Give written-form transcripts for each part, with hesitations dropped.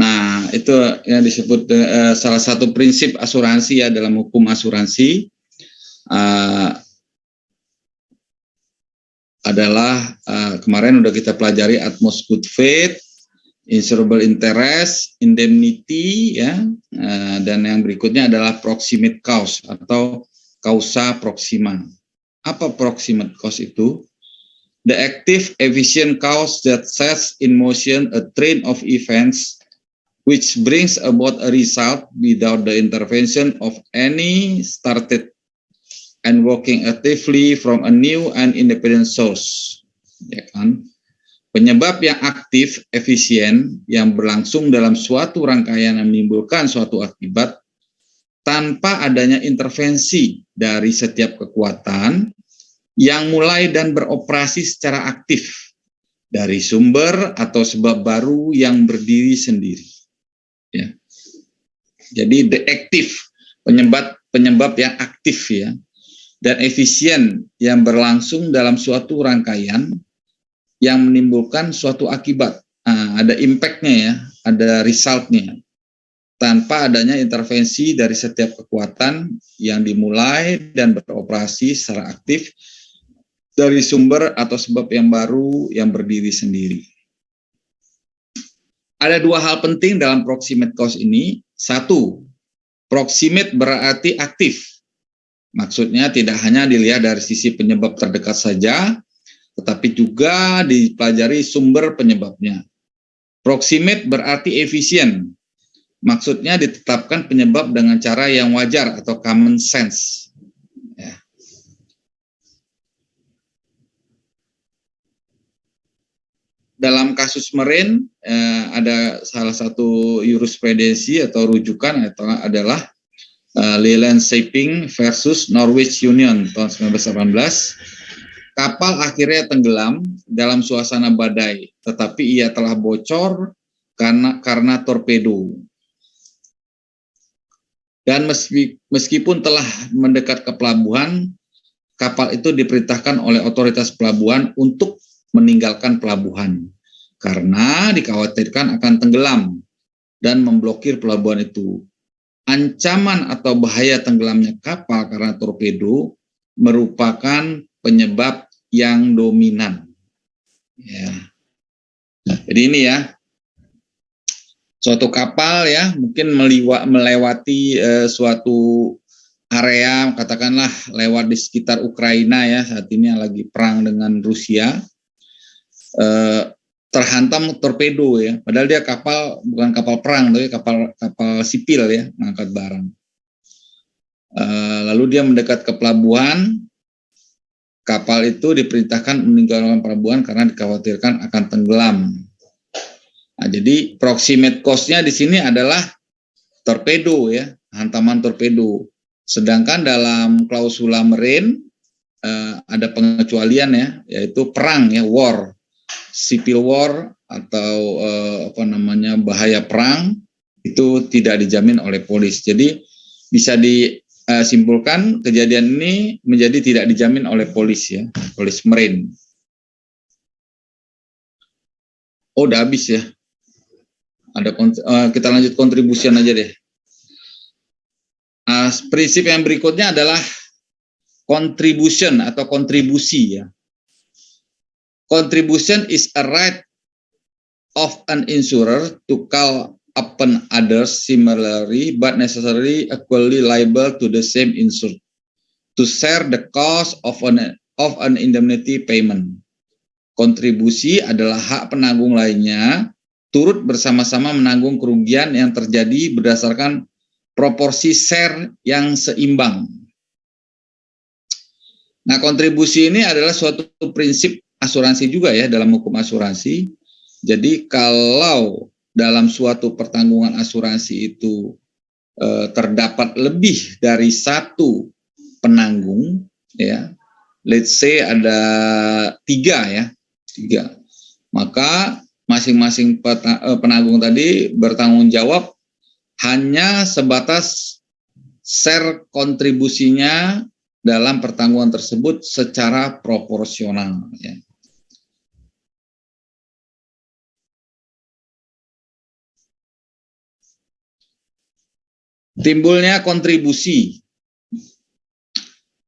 Nah, itu yang disebut salah satu prinsip asuransi ya dalam hukum asuransi adalah kemarin udah kita pelajari utmost good faith, insurable interest, indemnity ya, dan yang berikutnya adalah proximate cause atau causa proxima. Apa proximate cause itu? The active efficient cause that sets in motion a train of events which brings about a result without the intervention of any started and working actively from a new and independent source. Ya kan? Penyebab yang aktif, efisien, yang berlangsung dalam suatu rangkaian yang menimbulkan suatu akibat tanpa adanya intervensi dari setiap kekuatan yang mulai dan beroperasi secara aktif dari sumber atau sebab baru yang berdiri sendiri. Ya. Jadi the active, penyebab yang aktif ya, dan efisien yang berlangsung dalam suatu rangkaian yang menimbulkan suatu akibat. Ada impact-nya ya, ada result-nya. Tanpa adanya intervensi dari setiap kekuatan yang dimulai dan beroperasi secara aktif dari sumber atau sebab yang baru yang berdiri sendiri. Ada dua hal penting dalam proximate cause ini. Satu, proximate berarti aktif. Maksudnya tidak hanya dilihat dari sisi penyebab terdekat saja, tetapi juga dipelajari sumber penyebabnya. Proximate berarti efisien. Maksudnya ditetapkan penyebab dengan cara yang wajar atau common sense. Ya. Dalam kasus Marine ada salah satu jurisprudensi atau rujukan adalah Leland Shipping versus Norwich Union tahun 1918. Kapal akhirnya tenggelam dalam suasana badai, tetapi ia telah bocor karena torpedo. Dan meskipun telah mendekat ke pelabuhan, kapal itu diperintahkan oleh otoritas pelabuhan untuk meninggalkan pelabuhan karena dikhawatirkan akan tenggelam dan memblokir pelabuhan itu. Ancaman atau bahaya tenggelamnya kapal karena torpedo merupakan penyebab yang dominan. Ya. Jadi ini ya, suatu kapal ya mungkin melewati suatu area, katakanlah lewat di sekitar Ukraina ya, saat ini yang lagi perang dengan Rusia, terhantam torpedo ya, padahal dia kapal bukan kapal perang tapi kapal sipil ya, mengangkat barang. Lalu dia mendekat ke pelabuhan, kapal itu diperintahkan meninggalkan pelabuhan karena dikhawatirkan akan tenggelam. Nah, jadi proximate cause-nya di sini adalah torpedo ya, hantaman torpedo. Sedangkan dalam klausula Marine ada pengecualian ya, yaitu perang ya, war, civil war atau bahaya perang itu tidak dijamin oleh polis. Jadi bisa disimpulkan kejadian ini menjadi tidak dijamin oleh polis ya, polis Marine. Oh, udah habis ya. Kita lanjut kontribusi aja deh. Prinsip yang berikutnya adalah contribution atau kontribusi ya. Contribution is a right of an insurer to call upon others similarly but necessarily equally liable to the same insured to share the cost of an indemnity payment. Kontribusi adalah hak penanggung lainnya turut bersama-sama menanggung kerugian yang terjadi berdasarkan proporsi share yang seimbang. Nah, kontribusi ini adalah suatu prinsip asuransi juga ya dalam hukum asuransi. Jadi kalau dalam suatu pertanggungan asuransi itu terdapat lebih dari satu penanggung ya, let's say ada tiga, maka masing-masing penanggung tadi bertanggung jawab hanya sebatas share kontribusinya dalam pertanggungan tersebut secara proporsional ya. Timbulnya kontribusi.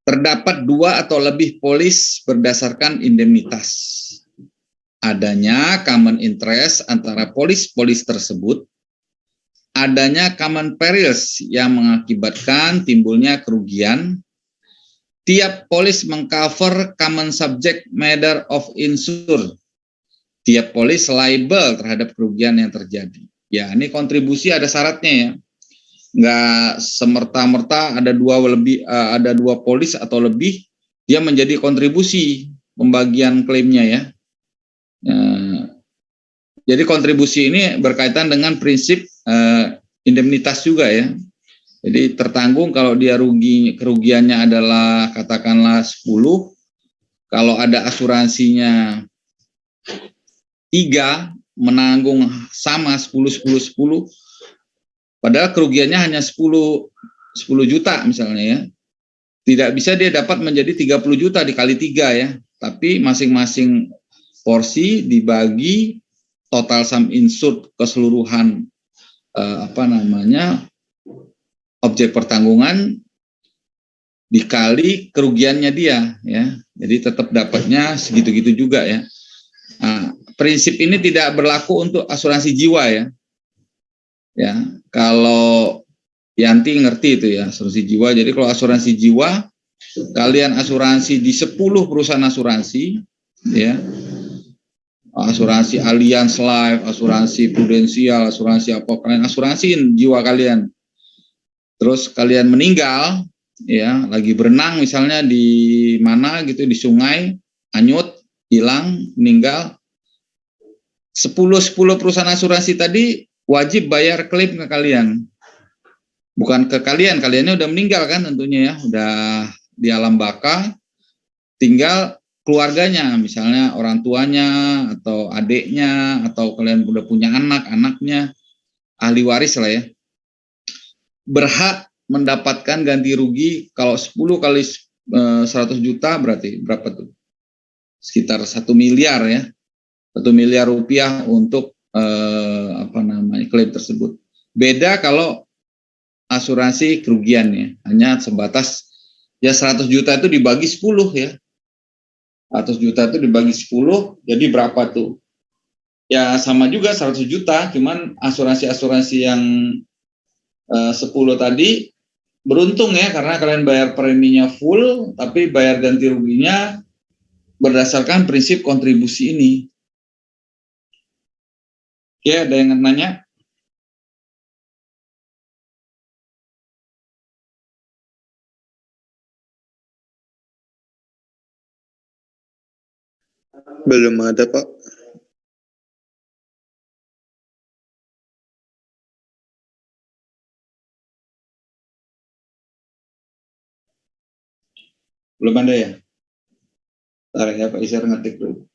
Terdapat 2 atau lebih polis berdasarkan indemnitas. Adanya common interest antara polis-polis tersebut. Adanya common perils yang mengakibatkan timbulnya kerugian. Tiap polis mengcover common subject matter of insured. Tiap polis liable terhadap kerugian yang terjadi. Ya, ini kontribusi ada syaratnya ya. Nggak semerta-merta ada ada 2 polis atau lebih dia menjadi kontribusi pembagian klaimnya ya. Jadi kontribusi ini berkaitan dengan prinsip indemnitas juga ya. Jadi tertanggung kalau dia kerugiannya adalah katakanlah 10, kalau ada asuransinya 3 menanggung sama 10, padahal kerugiannya hanya 10 juta misalnya ya. Tidak bisa dia dapat menjadi 30 juta dikali 3 ya. Tapi masing-masing porsi dibagi total sum insured keseluruhan objek pertanggungan dikali kerugiannya dia ya. Jadi tetap dapatnya segitu-gitu juga ya. Nah, prinsip ini tidak berlaku untuk asuransi jiwa ya. Ya, kalau Yanti ngerti itu ya, asuransi jiwa. Jadi kalau asuransi jiwa, kalian asuransi di 10 perusahaan asuransi, ya, asuransi Allianz Life, asuransi Prudensial, asuransi apa, kalian asuransiin jiwa kalian. Terus kalian meninggal, ya, lagi berenang misalnya di mana gitu, di sungai, hanyut, hilang, meninggal. 10 perusahaan asuransi tadi wajib bayar klaim ke kalian. Bukan ke kalian, kaliannya udah meninggal kan tentunya ya, udah di alam baka, tinggal keluarganya, misalnya orang tuanya atau adiknya atau kalian udah punya anaknya, ahli waris lah ya, berhak mendapatkan ganti rugi. Kalau 10 kali 100 juta berarti berapa tuh? Sekitar 1 miliar ya, 1 miliar rupiah untuk klaim tersebut. Beda kalau asuransi kerugian ya, hanya sebatas ya 100 juta itu dibagi 10 ya. 100 juta itu dibagi 10, jadi berapa tuh? Ya sama juga 100 juta, cuman asuransi-asuransi yang 10 tadi beruntung ya, karena kalian bayar preminya full, tapi bayar ganti ruginya berdasarkan prinsip kontribusi ini. Oke, ada yang nanya? Belum ada, Pak. Belum ada ya? Ntar ya Pak Isar ngetik dulu.